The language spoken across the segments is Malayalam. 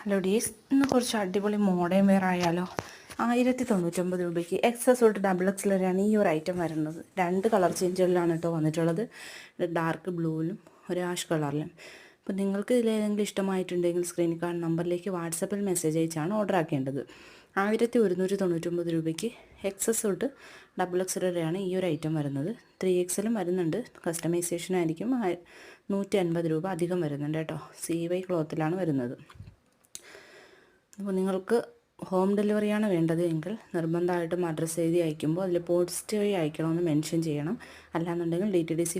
ഹലോ ഡീസ്, ഇന്ന് കുറച്ച് അടിപൊളി മോഡേൺ വെയർ ആയാലോ. 1099 രൂപയ്ക്ക് എക്സസ് തൊട്ട് ഡബിൾ എക്സ് വരെയാണ് ഈ ഒരു ഐറ്റം വരുന്നത്. 2 കളർ ചേഞ്ചുകളിലാണ് കേട്ടോ വന്നിട്ടുള്ളത്. ഡാർക്ക് ബ്ലൂവിലും ഒരു ആഷ് കളറിലും. അപ്പോൾ നിങ്ങൾക്ക് ഇതിലേതെങ്കിലും ഇഷ്ടമായിട്ടുണ്ടെങ്കിൽ സ്ക്രീനിൽ കാണുന്ന നമ്പറിലേക്ക് വാട്സപ്പിൽ മെസ്സേജ് അയച്ചാണ് ഓർഡർ ആക്കേണ്ടത്. 1199 രൂപയ്ക്ക് എക്സസ് തൊട്ട് ഡബിൾ എക്സ് വരെയാണ് ഈ ഒരു ഐറ്റം വരുന്നത്. 3XL വരുന്നുണ്ട്. കസ്റ്റമൈസേഷൻ ആയിരിക്കും. 150 രൂപ അധികം വരുന്നുണ്ട് കേട്ടോ. CY ക്ലോത്തിലാണ് വരുന്നത്. അപ്പോൾ നിങ്ങൾക്ക് ഹോം ഡെലിവറിയാണ് വേണ്ടത് എങ്കിൽ നിർബന്ധമായിട്ടും അഡ്രസ്സ് എഴുതി അയക്കുമ്പോൾ അതിൽ പോസ്റ്റ് വഴി അയക്കണമെന്ന് മെൻഷൻ ചെയ്യണം. അല്ലാന്നുണ്ടെങ്കിൽ DTDC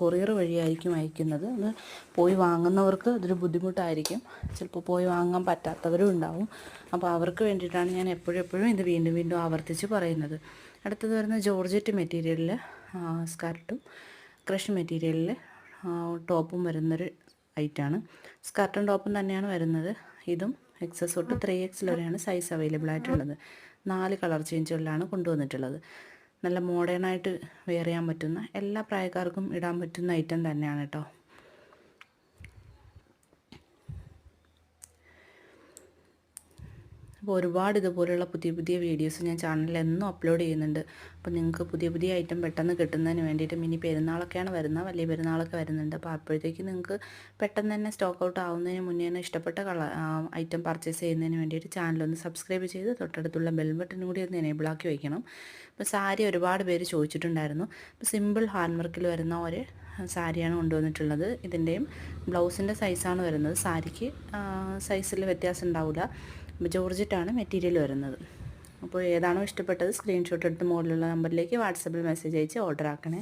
കൊറിയർ വഴിയായിരിക്കും അയക്കുന്നത്. അത് പോയി വാങ്ങുന്നവർക്ക് അതൊരു ബുദ്ധിമുട്ടായിരിക്കും. ചിലപ്പോൾ പോയി വാങ്ങാൻ പറ്റാത്തവരും ഉണ്ടാവും. അപ്പോൾ അവർക്ക് വേണ്ടിയിട്ടാണ് ഞാൻ എപ്പോഴും ഇത് വീണ്ടും ആവർത്തിച്ച് പറയുന്നത്. അടുത്തത് വരുന്ന ജോർജറ്റ് മെറ്റീരിയലിൽ സ്കർട്ടും ക്രഷ് മെറ്റീരിയലിൽ ടോപ്പും വരുന്നൊരു ഐറ്റമാണ്. സ്കർട്ടും ടോപ്പും തന്നെയാണ് വരുന്നത്. ഇതും എക്സസ് തൊട്ട് 3XL വരെയാണ് സൈസ് അവൈലബിൾ ആയിട്ടുള്ളത്. 4 കളർ ചേഞ്ചുകളിലാണ് കൊണ്ടുവന്നിട്ടുള്ളത്. നല്ല മോഡേണായിട്ട് വെയർ ചെയ്യാൻ പറ്റുന്ന, എല്ലാ പ്രായക്കാർക്കും ഇടാൻ പറ്റുന്ന ഐറ്റം തന്നെയാണ് കേട്ടോ. അപ്പോൾ ഒരുപാട് ഇതുപോലെയുള്ള പുതിയ വീഡിയോസ് ഞാൻ ചാനലിൽ എന്നും അപ്ലോഡ് ചെയ്യുന്നുണ്ട്. അപ്പോൾ നിങ്ങൾക്ക് പുതിയ ഐറ്റം പെട്ടെന്ന് കിട്ടുന്നതിന് വേണ്ടിയിട്ട്, മിനി പെരുന്നാളൊക്കെയാണ് വരുന്നത്, വലിയ പെരുന്നാളൊക്കെ വരുന്നുണ്ട്. അപ്പോൾ അപ്പോഴത്തേക്ക് നിങ്ങൾക്ക് പെട്ടെന്ന് തന്നെ സ്റ്റോക്ക് ഔട്ട് ആവുന്നതിന് മുന്നേ തന്നെ ഇഷ്ടപ്പെട്ട ഐറ്റം പർച്ചേസ് ചെയ്യുന്നതിന് വേണ്ടിയിട്ട് ചാനലൊന്ന് സബ്സ്ക്രൈബ് ചെയ്ത് തൊട്ടടുത്തുള്ള ബെൽ ബട്ടൺ കൂടി ഒന്ന് എനേബിൾ ആക്കി വയ്ക്കണം. അപ്പോൾ സാരി ഒരുപാട് പേര് ചോദിച്ചിട്ടുണ്ടായിരുന്നു. അപ്പോൾ സിമ്പിൾ ഹാൻഡ് വർക്കിൽ വരുന്ന ഒരു സാരിയാണ് കൊണ്ടുവന്നിട്ടുള്ളത്. ഇതിൻ്റെയും ബ്ലൗസിൻ്റെ സൈസാണ് വരുന്നത്. സാരിക്ക് സൈസിൽ വ്യത്യാസം ഉണ്ടാവില്ല. ജോർജറ്റാണ് മെറ്റീരിയൽ വരുന്നത്. അപ്പോൾ ഏതാണോ ഇഷ്ടപ്പെട്ടത് സ്ക്രീൻഷോട്ട് എടുത്ത് മുകളിലുള്ള നമ്പറിലേക്ക് വാട്സപ്പിൽ മെസ്സേജ് അയച്ച് ഓർഡർ ആക്കണേ.